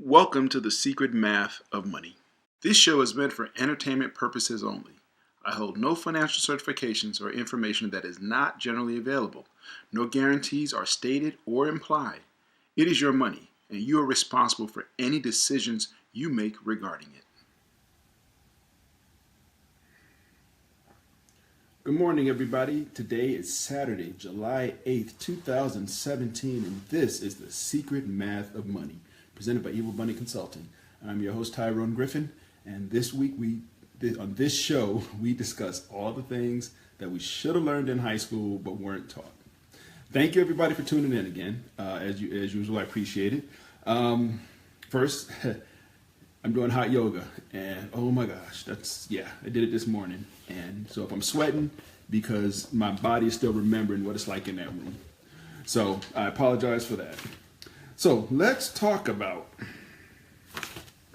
Welcome to the Secret Math of Money. This show is meant for entertainment purposes only. I hold no financial certifications or information that is not generally available. No guarantees are stated or implied. It is your money, and you are responsible for any decisions you make regarding it. Good morning, everybody. Today is Saturday, July 8th, 2017, and this is the Secret Math of Money, presented by Evil Bunny Consulting. I'm your host, Tyrone Griffin, and this week on this show, we discuss all the things that we should have learned in high school but weren't taught. Thank you, everybody, for tuning in again. As usual, I appreciate it. First, I'm doing hot yoga, and oh my gosh, I did it this morning. And so if I'm sweating, because my body is still remembering what it's like in that room. So I apologize for that. So let's talk about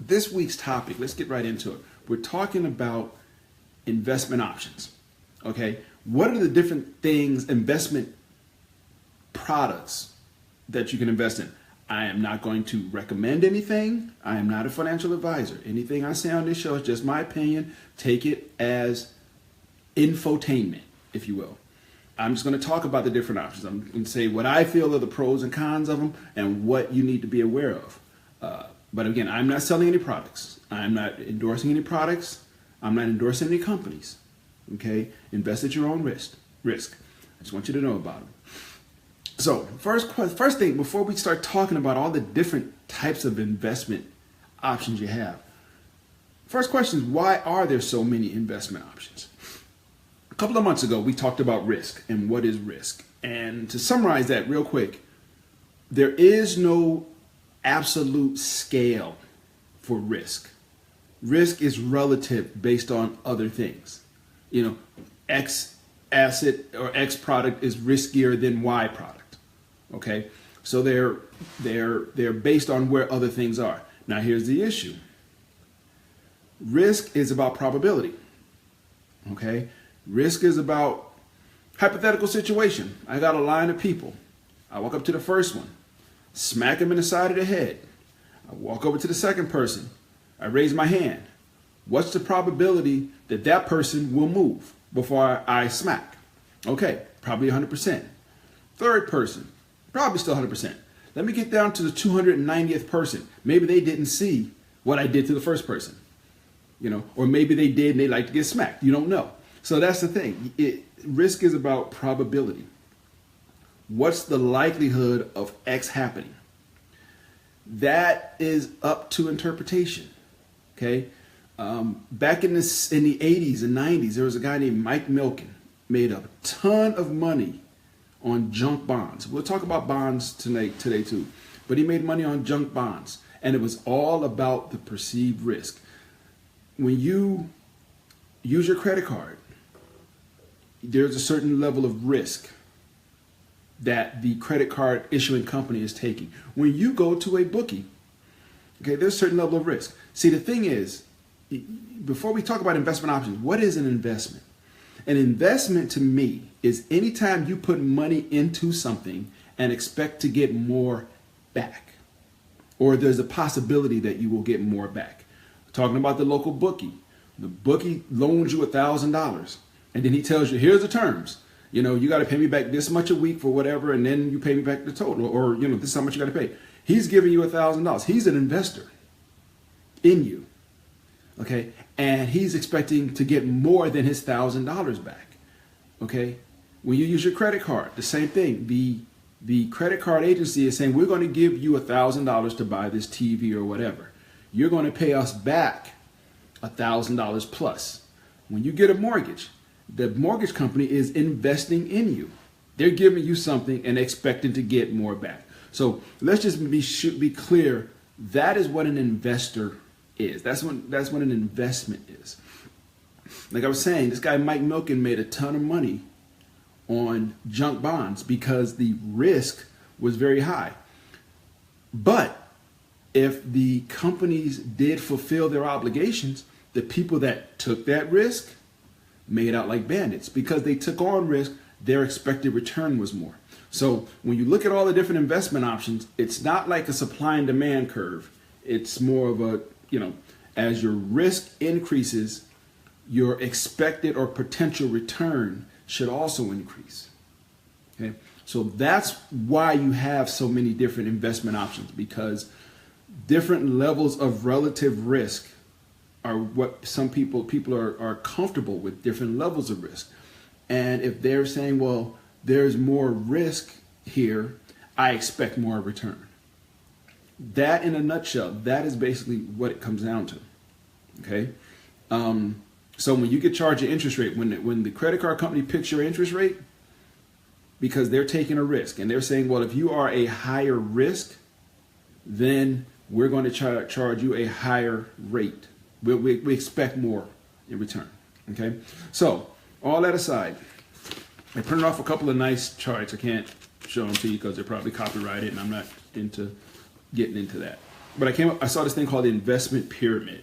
this week's topic. Let's get right into it. We're talking about investment options. Okay, what are the different things, investment products that you can invest in? I am not going to recommend anything. I am not a financial advisor. Anything I say on this show is just my opinion. Take it as infotainment, if you will. I'm just going to talk about the different options. I'm going to say what I feel are the pros and cons of them and what you need to be aware of. But again, I'm not selling any products. I'm not endorsing any products. I'm not endorsing any companies. Okay? Invest at your own risk. I just want you to know about them. So first thing, before we start talking about all the different types of investment options you have, first question is, why are there so many investment options? A couple of months ago, we talked about risk and what is risk. And to summarize that real quick, there is no absolute scale for risk. Risk is relative based on other things. You know, X asset or X product is riskier than Y product. Okay, so they're based on where other things are. Now here's the issue. Risk is about probability. Okay, risk is about hypothetical situation. I got a line of people. I walk up to the first one, smack him in the side of the head. I walk over to the second person. I raise my hand. What's the probability that that person will move before I smack? Okay, probably 100%. Third person, probably still 100%. Let me get down to the 290th person. Maybe they didn't see what I did to the first person, or maybe they did and they like to get smacked. You don't know. So that's the thing. Risk is about probability. What's the likelihood of X happening? That is up to interpretation. Okay. Back in the 80s and 90s, there was a guy named Mike Milken, made a ton of money on junk bonds. We'll talk about bonds today too. But he made money on junk bonds. And it was all about the perceived risk. When you use your credit card, there's a certain level of risk that the credit card issuing company is taking. When you go to a bookie, okay, there's a certain level of risk. See, the thing is, before we talk about investment options, what is an investment? An investment to me is anytime you put money into something and expect to get more back, or there's a possibility that you will get more back. Talking about the local bookie. The bookie loans you $1,000 and then he tells you, here's the terms. You got to pay me back this much a week for whatever, and then you pay me back the total, or this is how much you got to pay. He's giving you $1,000. He's an investor in you. Okay, and he's expecting to get more than his $1,000 back. Okay, when you use your credit card, the same thing. The credit card agency is saying, we're going to give you $1,000 to buy this TV or whatever. You're going to pay us back $1,000 plus. When you get a mortgage, the mortgage company is investing in you. They're giving you something and expecting to get more back. So let's just be clear. That is what an investor is. That's what an investment is. Like I was saying, this guy Mike Milken made a ton of money on junk bonds because the risk was very high. But if the companies did fulfill their obligations, the people that took that risk made out like bandits because they took on risk. Their expected return was more. So when you look at all the different investment options, it's not like a supply and demand curve. it's more of a, as your risk increases, your expected or potential return should also increase. Okay, so that's why you have so many different investment options, because different levels of relative risk are what some people are comfortable with, different levels of risk. And if they're saying, well, there's more risk here, I expect more return. That, in a nutshell, that is basically what it comes down to. Okay. So when you get charged an interest rate, when the credit card company picks your interest rate, because they're taking a risk and they're saying, well, if you are a higher risk, then we're going to charge you a higher rate. We expect more in return. Okay. So all that aside, I printed off a couple of nice charts. I can't show them to you because they're probably copyrighted, and I'm not into getting into that. But I saw this thing called the investment pyramid.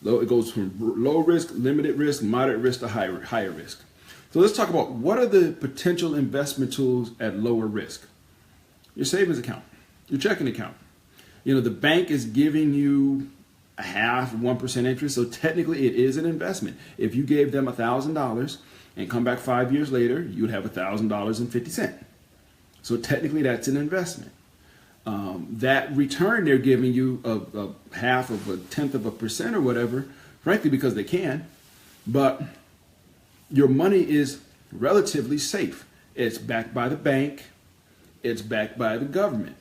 It goes from low risk, limited risk, moderate risk to higher risk. So let's talk about what are the potential investment tools at lower risk. Your savings account, your checking account. The bank is giving you a 1% interest, so technically it is an investment. If you gave them $1,000 and come back 5 years later, you would have $1,000.50. So technically that's an investment. That return they're giving you of 0.1% or whatever, frankly, because they can, but your money is relatively safe. It's backed by the bank. It's backed by the government.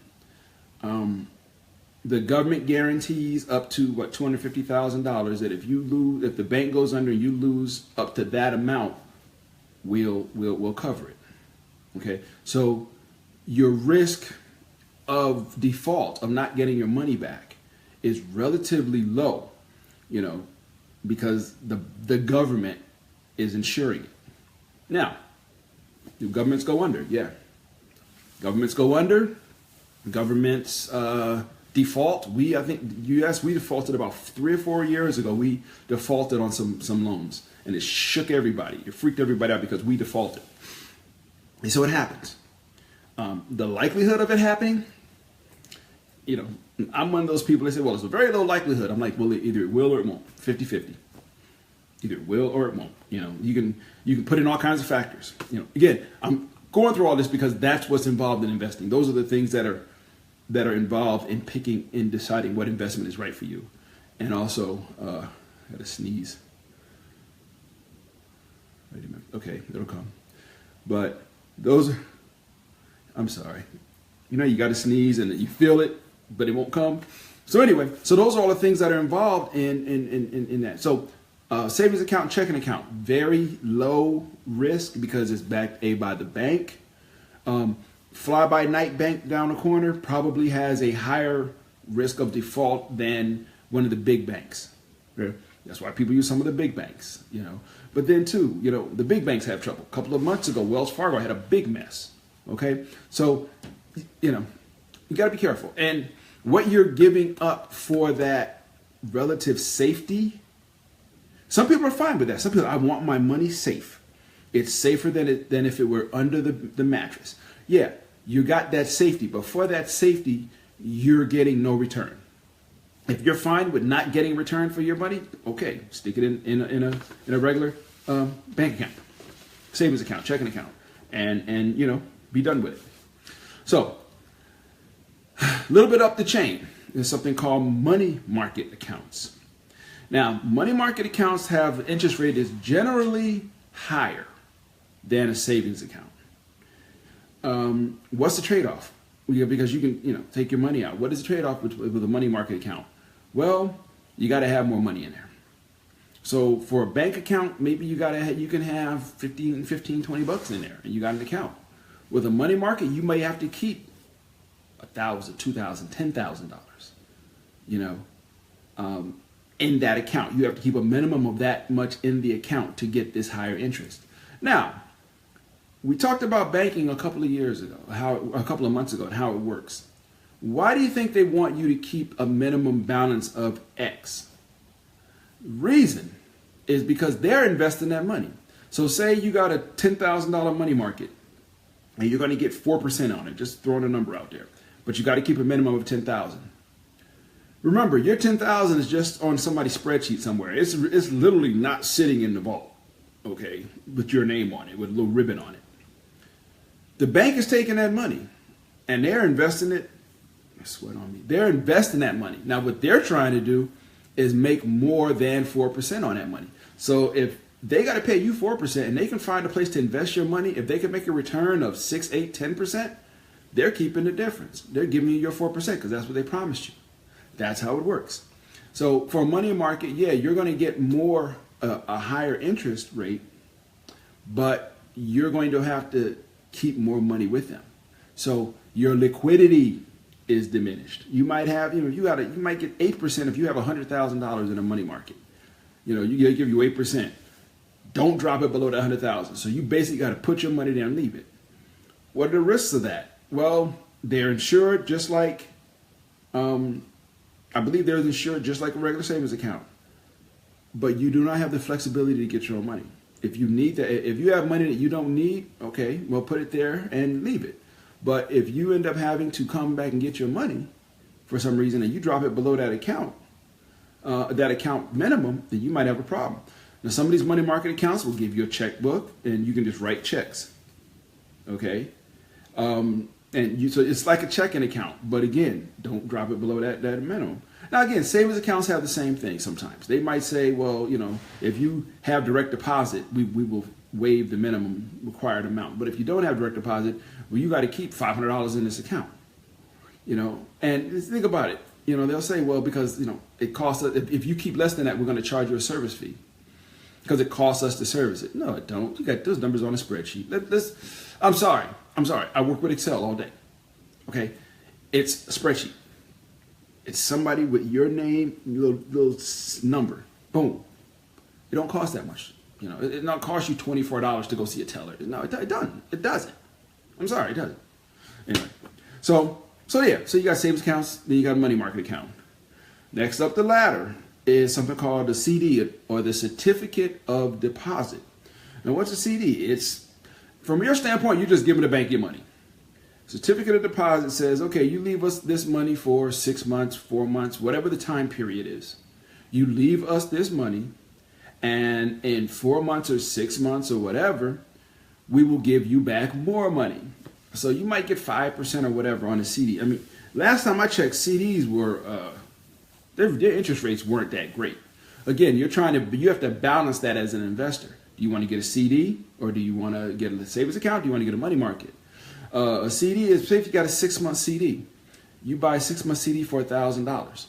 The government guarantees up to $250,000 that if the bank goes under and you lose up to that amount, we'll cover it. Okay, so your risk of default, of not getting your money back, is relatively low, because the government is insuring it. Now, do governments go under? Yeah. Governments go under. Governments default. I think U.S. we defaulted about 3 or 4 years ago. We defaulted on some loans, and it shook everybody. It freaked everybody out because we defaulted. And so it happens. The likelihood of it happening, I'm one of those people that say, well, it's a very low likelihood. I'm like, well, either it will or it won't. 50-50. Either it will or it won't. You can put in all kinds of factors. Again, I'm going through all this because that's what's involved in investing. Those are the things that are involved in deciding what investment is right for you. And also, I had to sneeze. Wait a minute. Okay, it'll come. But I'm sorry. You got to sneeze and you feel it, but it won't come. So anyway, those are all the things that are involved in that. So savings account and checking account, very low risk because it's backed by the bank. Fly-by-night bank down the corner probably has a higher risk of default than one of the big banks. Okay? That's why people use some of the big banks, But then too, the big banks have trouble. A couple of months ago, Wells Fargo had a big mess. Okay? So, you got to be careful. And what you're giving up for that relative safety, some people are fine with that. Some people, I want my money safe. It's safer than if it were under the mattress. Yeah, you got that safety, but for that safety, you're getting no return. If you're fine with not getting return for your money, okay, stick it in a regular bank account, savings account, checking account, and be done with it. So, a little bit up the chain, there's something called money market accounts. Now, money market accounts have interest rate is generally higher than a savings account. What's the trade-off? Because you can, take your money out. What is the trade-off with a money market account? Well, you got to have more money in there. So for a bank account, maybe you can have 15, 20 bucks in there, and you got an account. With a money market, you may have to keep $1,000, $2,000, $10,000, in that account. You have to keep a minimum of that much in the account to get this higher interest. Now, we talked about banking a couple of months ago, and how it works. Why do you think they want you to keep a minimum balance of X? Reason is because they're investing that money. So say you got a $10,000 money market, and you're going to get 4% on it, just throwing a number out there. But you got to keep a minimum of $10,000. Remember, your 10,000 is just on somebody's spreadsheet somewhere. It's literally not sitting in the vault, okay, with your name on it, with a little ribbon on it. The bank is taking that money and they're investing it. Sweat on me. They're investing that money. Now, what they're trying to do is make more than 4% on that money. So if they got to pay you 4% and they can find a place to invest your money, if they can make a return of 6, 8, 10%, they're keeping the difference. They're giving you your 4% because that's what they promised you. That's how it works. So for a money market, yeah, you're going to get more, a higher interest rate, but you're going to have to keep more money with them. So your liquidity is diminished. You might have, you might get 8% if you have $100,000 in a money market. You give you 8%. Don't drop it below the 100,000. So you basically got to put your money there and leave it. What are the risks of that? Well, they're insured just like, I believe they're insured just like a regular savings account. But you do not have the flexibility to get your own money. If you need that, if you have money that you don't need, okay, well, put it there and leave it. But if you end up having to come back and get your money for some reason and you drop it below that account minimum, then you might have a problem. Now, some of these money market accounts will give you a checkbook and you can just write checks. Okay. So it's like a checking account, but again, don't drop it below that minimum. Now, again, savings accounts have the same thing sometimes. They might say, well, if you have direct deposit, we will waive the minimum required amount. But if you don't have direct deposit, well, you got to keep $500 in this account. And think about it. They'll say, well, because, it costs us, if you keep less than that, we're going to charge you a service fee because it costs us to service it. No, it don't. You got those numbers on a spreadsheet. I'm sorry. I work with Excel all day. Okay. It's a spreadsheet. It's somebody with your name, little number. Boom. It don't cost that much. It don't cost you $24 to go see a teller. No, it doesn't. It doesn't. I'm sorry, it doesn't. Anyway, so you got savings accounts, then you got a money market account. Next up the ladder is something called the CD, or the certificate of deposit. Now, what's a CD? It's, from your standpoint, you're just giving the bank your money. Certificate of deposit says, okay, you leave us this money for 6 months, 4 months, whatever the time period is. You leave us this money, and in 4 months or 6 months or whatever, we will give you back more money. So you might get 5% or whatever on a CD. I mean, last time I checked, CDs were, their interest rates weren't that great. Again, you have to balance that as an investor. Do you want to get a CD, or do you want to get a savings account? Do you want to get a money market? A CD is, say if you got a 6-month CD, you buy a 6-month CD for $1,000.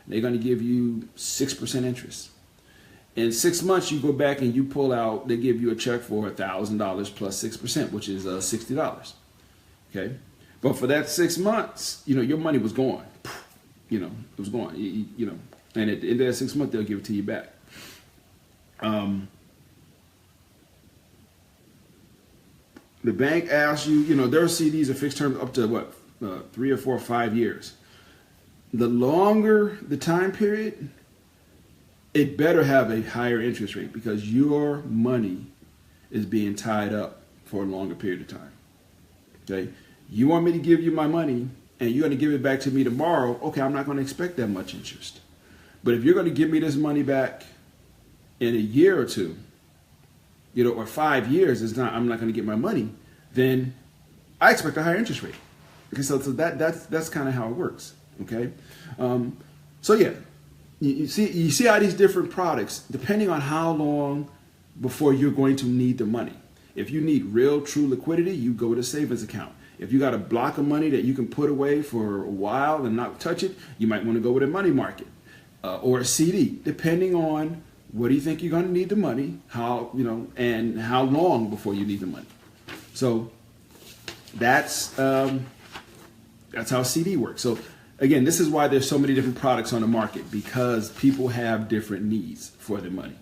They're going to give you 6% interest. In 6 months, you go back and you pull out, they give you a check for $1,000 plus 6%, which is $60. Okay. But for that 6 months, your money was gone. It was gone, and at the end of that 6 months, they'll give it to you back. The bank asks you, their CDs are fixed terms up to 3 or 4 or 5 years. The longer the time period, it better have a higher interest rate because your money is being tied up for a longer period of time. Okay, you want me to give you my money and you're going to give it back to me tomorrow. Okay, I'm not going to expect that much interest. But if you're going to give me this money back in a year or two, or 5 years, I'm not going to get my money, then I expect a higher interest rate. Okay, so that's kind of how it works. Okay, so yeah, you see how these different products, depending on how long before you're going to need the money. If you need real, true liquidity, you go with a savings account. If you got a block of money that you can put away for a while and not touch it, you might want to go with a money market or a CD, depending on what do you think you're going to need the money, how, and how long before you need the money. So that's how CD works. So again, this is why there's so many different products on the market, because people have different needs for their money,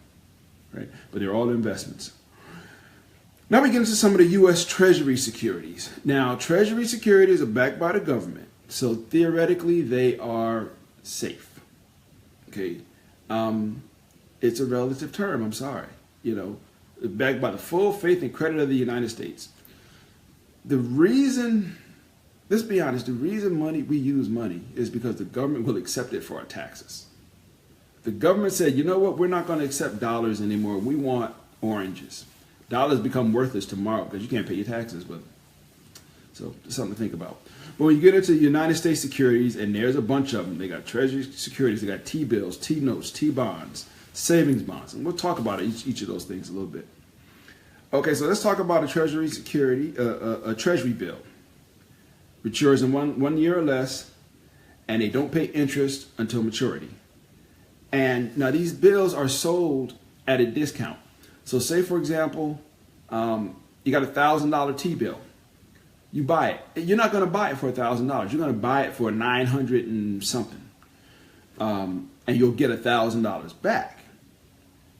right? But they're all investments. Now we get into some of the U.S. Treasury securities. Now, Treasury securities are backed by the government, so theoretically they are safe. Okay, it's a relative term. I'm sorry. Backed by the full faith and credit of the United States. The let's be honest, the reason we use money is because the government will accept it for our taxes. The government said, you know what, we're not going to accept dollars anymore. We want oranges. Dollars become worthless tomorrow because you can't pay your taxes with them. So it's something to think about. But when you get into United States securities, and there's a bunch of them, they got Treasury securities, they got T-bills, T-notes, T-bonds, savings bonds. And we'll talk about each of those things a little bit. Okay, so let's talk about a Treasury security, a Treasury bill. Matures in one year or less, and they don't pay interest until maturity. And now these bills are sold at a discount. So say, for example, you got $1,000 T-bill. You buy it. You're not going to buy it for $1,000. You're going to buy it for 900 and something. And you'll get $1,000 back.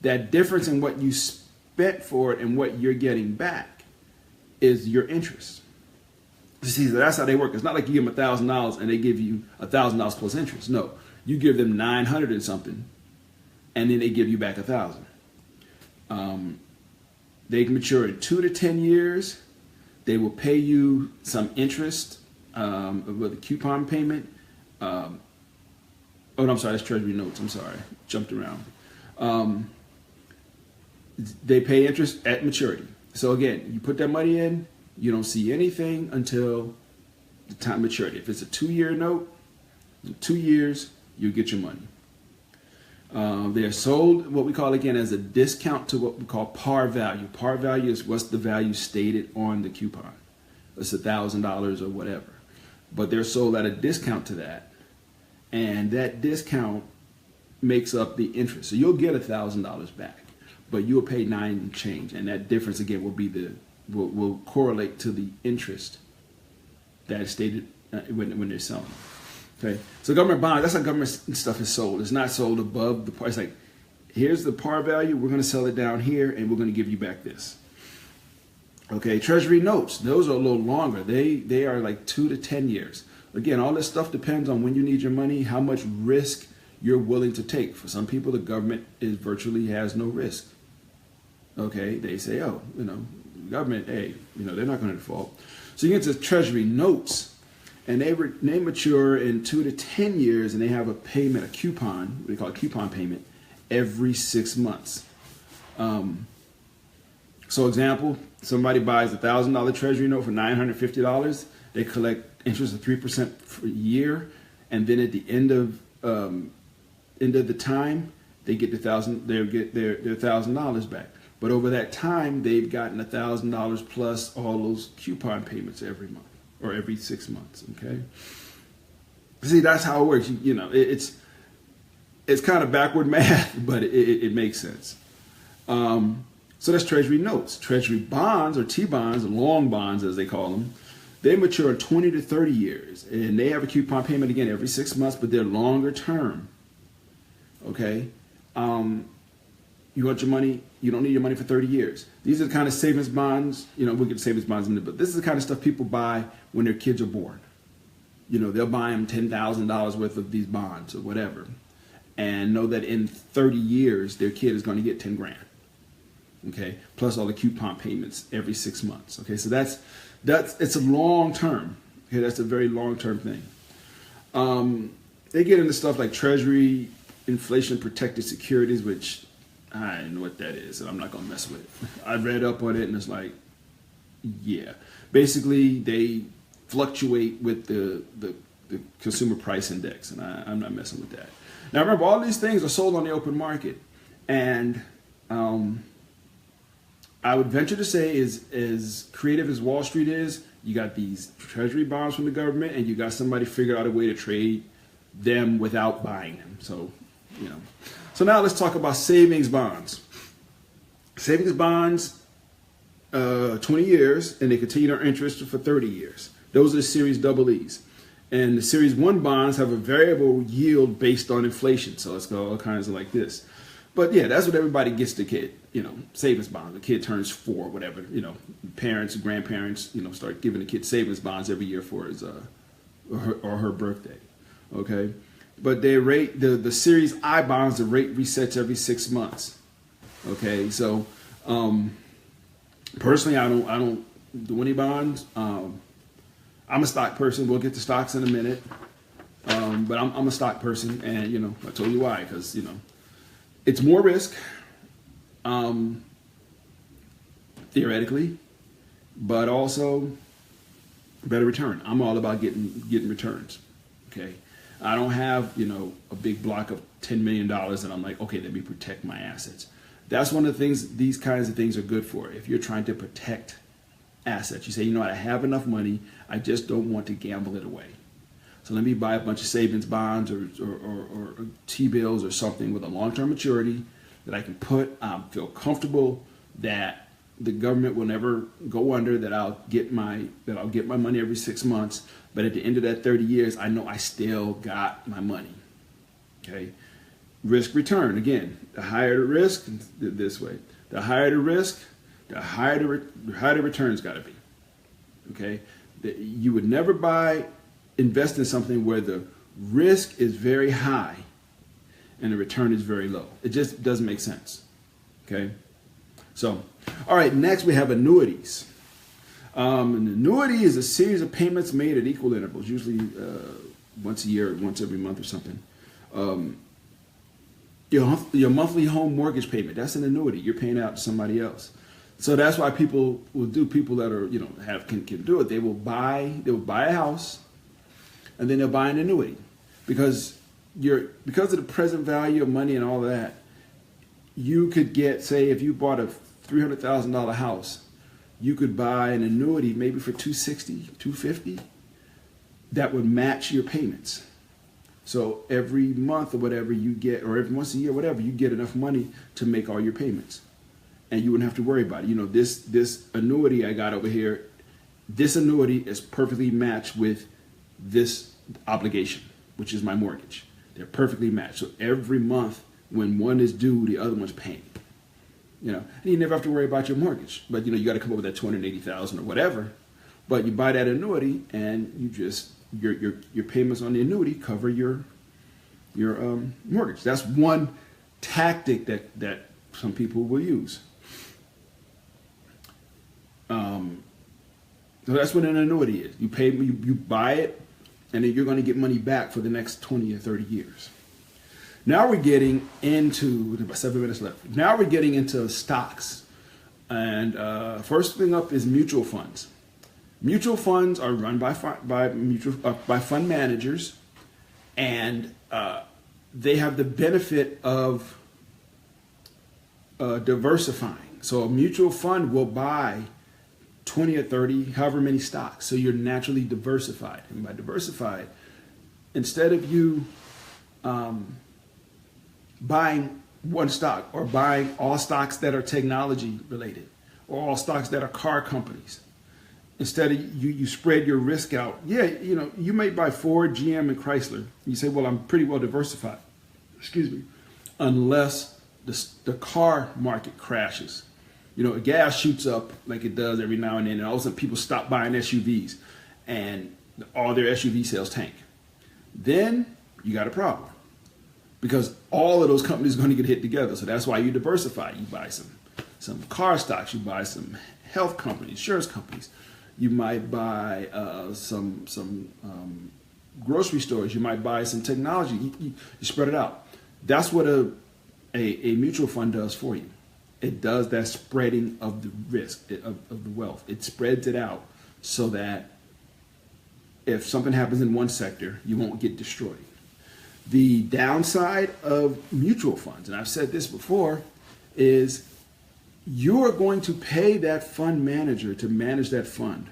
That difference in what you spent for it and what you're getting back is your interest. See, that's how they work. It's not like you give them $1,000 and they give you $1,000 plus interest. No, you give them 900 and something, and then they give you back 1,000. They can mature in 2 to 10 years. They will pay you some interest with a coupon payment. Oh, no, I'm sorry, that's Treasury notes. I'm sorry, jumped around. They pay interest at maturity. So again, you put that money in, you don't see anything until the time of maturity. If it's a 2-year note, in 2 years, you get your money. They're sold what we call, again, as a discount to what we call par value. Par value is what's the value stated on the coupon. It's $1,000 or whatever. But they're sold at a discount to that. And that discount makes up the interest. So you'll get $1,000 back, but you'll pay 9 and change. And that difference, again, will be will correlate to the interest that is stated when they're selling. Okay, so government bonds, that's how government stuff is sold. It's not sold above the par. It's like, here's the par value, we're going to sell it down here, and we're going to give you back this. Okay, Treasury notes, those are a little longer. They are like 2 to 10 years. Again, all this stuff depends on when you need your money, how much risk you're willing to take. For some people, the government virtually has no risk. Okay, they say, oh, government, hey, they're not going to default. So you get to Treasury notes. And they mature in 2 to 10 years, and they have a payment, a coupon, what we call a coupon payment, every 6 months. So example, somebody buys $1,000 Treasury note for $950. They collect interest of 3% for a year, and then at the end of the time, they get they'll get their $1,000 back. But over that time, they've gotten $1,000 plus all those coupon payments every month. Or every 6 months, okay? See, that's how it works. It's kind of backward math, but it makes sense. So that's Treasury notes. Treasury bonds, or T-bonds, long bonds as they call them, they mature in 20 to 30 years. And they have a coupon payment, again, every 6 months, but they're longer term, okay? You want your money, you don't need your money for 30 years. These are the kind of savings bonds, we'll get to savings bonds in a minute, but this is the kind of stuff people buy when their kids are born. They'll buy them $10,000 worth of these bonds or whatever, and know that in 30 years, their kid is going to get 10 grand. Okay, plus all the coupon payments every 6 months. Okay, so it's a long term. Okay, that's a very long term thing. They get into stuff like Treasury inflation protected securities, which I don't know what that is, and I'm not going to mess with it. I read up on it, and it's like, yeah. Basically, they fluctuate with the consumer price index, and I'm not messing with that. Now, remember, all these things are sold on the open market, and I would venture to say, as creative as Wall Street is, you got these Treasury bonds from the government, and you got somebody figure out a way to trade them without buying them. So, So now let's talk about savings bonds. Savings bonds, 20 years, and they continue their interest for 30 years. Those are the Series EEs. And the Series 1 bonds have a variable yield based on inflation. So let's go all kinds of like this. But yeah, that's what everybody gets the kid, savings bonds. The kid turns 4, whatever, parents, grandparents, start giving the kid savings bonds every year for his or her birthday. Okay. But they rate the Series I bonds, the rate resets every 6 months. Okay, so personally, I don't do any bonds. I I'm a stock person. We'll get to stocks in a minute. But I'm a stock person, and I told you why, because it's more risk, theoretically, but also better return. I'm all about getting returns. Okay, I don't have a big block of $10 million, and I'm like, okay, let me protect my assets. That's one of the things these kinds of things are good for. If you're trying to protect assets, you say, I have enough money, I just don't want to gamble it away. So let me buy a bunch of savings bonds or T-bills or something with a long-term maturity that I can put. Feel comfortable that the government will never go under. That I'll get my money every 6 months. But at the end of that 30 years, I know I still got my money. Okay, risk return again. The higher the risk, this way. The higher the risk, the higher the return's got to be. Okay, you would never invest in something where the risk is very high and the return is very low. It just doesn't make sense. Okay. So, all right, next we have annuities. An annuity is a series of payments made at equal intervals, usually once a year, once every month or something. Your monthly home mortgage payment, that's an annuity. You're paying out to somebody else. So that's why people that are, can do it. They will buy a house, and then they'll buy an annuity because of the present value of money and all that. You could get, say, if you bought a $300,000 house, you could buy an annuity maybe for $260,000, $250,000 that would match your payments. So every month or whatever you get, or every once a year, whatever, you get enough money to make all your payments, and you wouldn't have to worry about it. This annuity I got over here, this annuity is perfectly matched with this obligation, which is my mortgage. They're perfectly matched. So every month when one is due, the other one's paying. And you never have to worry about your mortgage. But you got to come up with that $280,000 or whatever. But you buy that annuity, and you just your payments on the annuity cover your mortgage. That's one tactic that some people will use. So that's what an annuity is. You buy it, and then you're going to get money back for the next 20 or 30 years. Now we're getting into, about 7 minutes left. Now we're getting into stocks. And first thing up is mutual funds. Mutual funds are run by fund managers, and they have the benefit of diversifying. So a mutual fund will buy 20 or 30, however many stocks. So you're naturally diversified. And by diversified, instead of you buying one stock or buying all stocks that are technology related or all stocks that are car companies, instead of you spread your risk out. Yeah, you may buy Ford, GM, and Chrysler. You say, well, I'm pretty well diversified. Excuse me. Unless the car market crashes. Gas shoots up like it does every now and then, and all of a sudden people stop buying SUVs, and all their SUV sales tank. Then you got a problem, because all of those companies are going to get hit together. So that's why you diversify. You buy some car stocks. You buy some health companies, insurance companies. You might buy some grocery stores. You might buy some technology. You spread it out. That's what a mutual fund does for you. It does that spreading of the risk, of the wealth. It spreads it out so that if something happens in one sector, you won't get destroyed. The downside of mutual funds, and I've said this before, is you are going to pay that fund manager to manage that fund,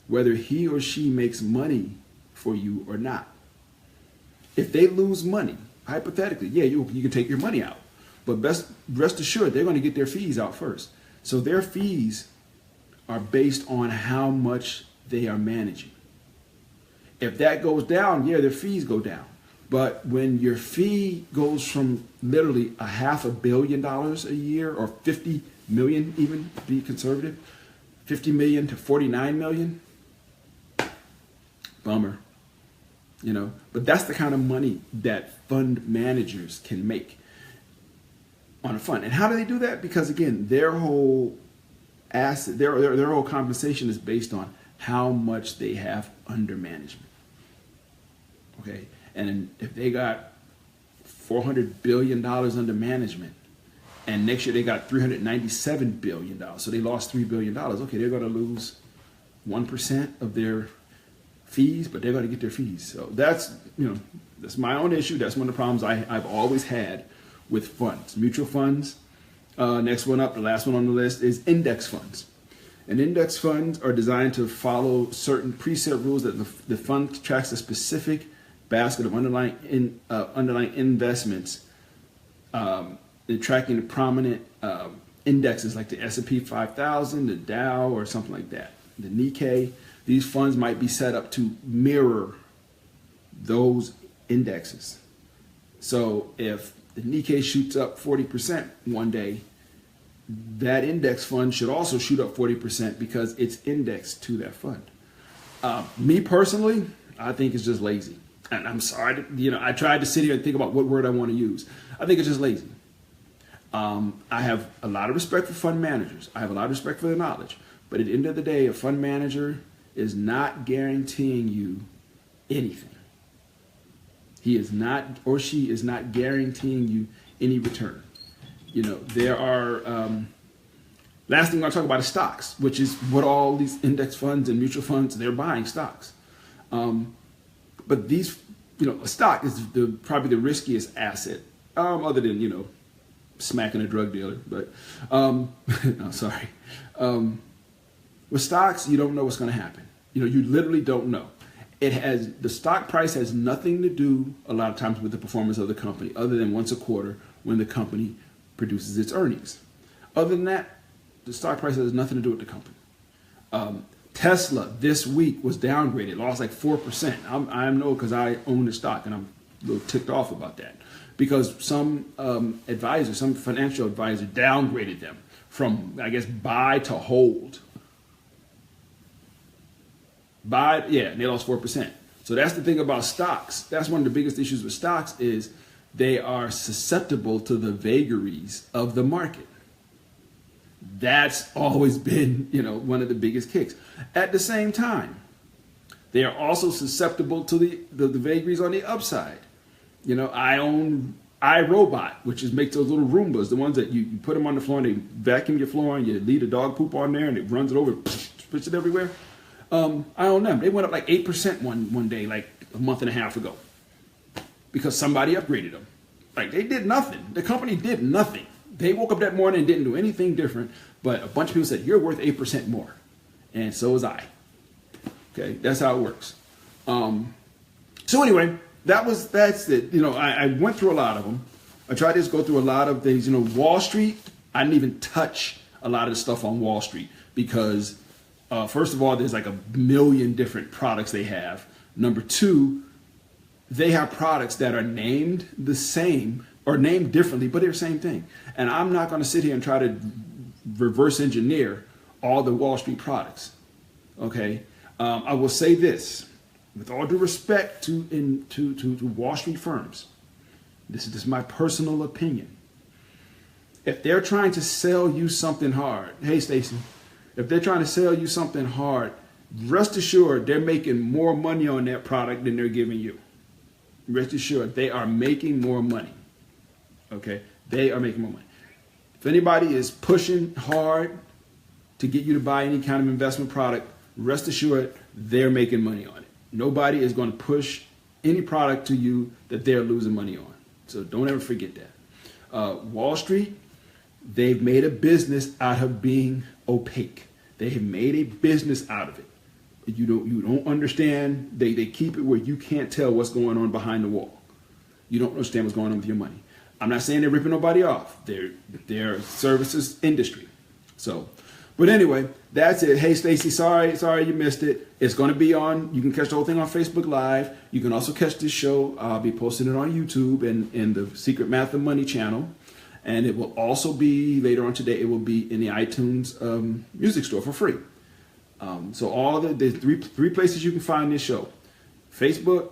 whether he or she makes money for you or not. If they lose money, hypothetically, yeah, you can take your money out. But rest assured, they're going to get their fees out first. So their fees are based on how much they are managing. If that goes down, yeah, their fees go down. But when your fee goes from literally $500 million a year, or 50 million even, to be conservative, 50 million to 49 million, bummer. But that's the kind of money that fund managers can make on a fund. And how do they do that? Because again, their whole asset, their whole compensation is based on how much they have under management. Okay, and if they got $400 billion under management, and next year they got $397 billion, so they lost $3 billion. Okay, they're going to lose 1% of their fees, but they're going to get their fees. So that's, that's my own issue. That's one of the problems I've always had with funds, mutual funds. Next one up, the last one on the list is index funds. And index funds are designed to follow certain preset rules that the fund tracks a specific basket of underlying investments, tracking the prominent indexes like the S&P 5000, the Dow, or something like that, the Nikkei. These funds might be set up to mirror those indexes. So if the Nikkei shoots up 40% one day, that index fund should also shoot up 40% because it's indexed to that fund. Me personally, I think it's just lazy. And I'm sorry, I tried to sit here and think about what word I want to use. I think it's just lazy. I have a lot of respect for fund managers. I have a lot of respect for their knowledge. But at the end of the day, a fund manager is not guaranteeing you anything. He is not, or she is not guaranteeing you any return. There are, last thing I'm going to talk about is stocks, which is what all these index funds and mutual funds, they're buying stocks. But these, a stock is probably the riskiest asset, other than, smacking a drug dealer. But, no, sorry. With stocks, you don't know what's going to happen. You literally don't know. The stock price has nothing to do a lot of times with the performance of the company, other than once a quarter when the company produces its earnings. Other than that, the stock price has nothing to do with the company. Tesla this week was downgraded, lost like 4%. I know because I own the stock and I'm a little ticked off about that because some financial advisor downgraded them from, I guess, buy to hold. And they lost 4%. So that's the thing about stocks. That's one of the biggest issues with stocks is they are susceptible to the vagaries of the market. That's always been, one of the biggest kicks. At the same time, they are also susceptible to the vagaries on the upside. I own iRobot, which makes those little Roombas, the ones that you put them on the floor and they vacuum your floor and you leave the dog poop on there and it runs it over, puts it everywhere. I own them. They went up like 8% one day, like a month and a half ago, because somebody upgraded them. Like they did nothing. The company did nothing. They woke up that morning and didn't do anything different, but a bunch of people said, you're worth 8% more. And so was I. Okay, that's how it works. So anyway, that's it. I went through a lot of them. I tried to just go through a lot of things. Wall Street, I didn't even touch a lot of the stuff on Wall Street because first of all, there's like a million different products they have. Number two, they have products that are named the same or named differently, but they're the same thing. And I'm not going to sit here and try to reverse engineer all the Wall Street products. Okay. I will say this, with all due respect to Wall Street firms, this is just my personal opinion. If they're trying to sell you something hard, hey Stacy, if they're trying to sell you something hard, rest assured they're making more money on that product than they're giving you. Rest assured they are making more money. Okay, they are making more money. If anybody is pushing hard to get you to buy any kind of investment product, rest assured they're making money on it. Nobody is going to push any product to you that they're losing money on. So don't ever forget that. Wall Street, they've made a business out of being opaque. They have made a business out of it. You don't understand. They keep it where you can't tell what's going on behind the wall. You don't understand what's going on with your money. I'm not saying they're ripping nobody off. They're services industry. So, but anyway, that's it. Hey Stacy, sorry you missed it. It's going to be on. You can catch the whole thing on Facebook Live. You can also catch this show. I'll be posting it on YouTube and in the Secret Math of Money channel. And it will also be later on today. It will be in the iTunes music store for free. So all the three places you can find this show: Facebook,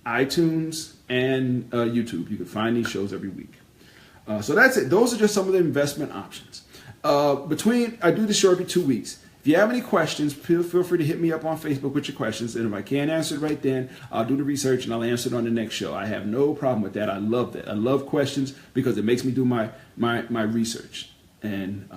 iTunes, and YouTube. You can find these shows every week. So that's it. Those are just some of the investment options. I do the show every 2 weeks. If you have any questions, feel free to hit me up on Facebook with your questions. And if I can't answer it right then, I'll do the research and I'll answer it on the next show. I have no problem with that. I love that. I love questions because it makes me do my research. And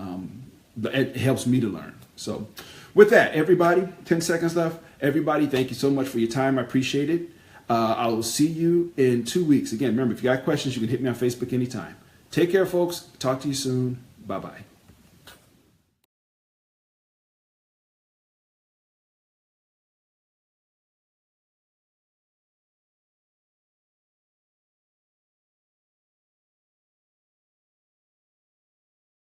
it helps me to learn. So with that, everybody, 10 seconds left. Everybody, thank you so much for your time. I appreciate it. I will see you in 2 weeks. Again, remember, if you got questions, you can hit me on Facebook anytime. Take care, folks. Talk to you soon. Bye-bye.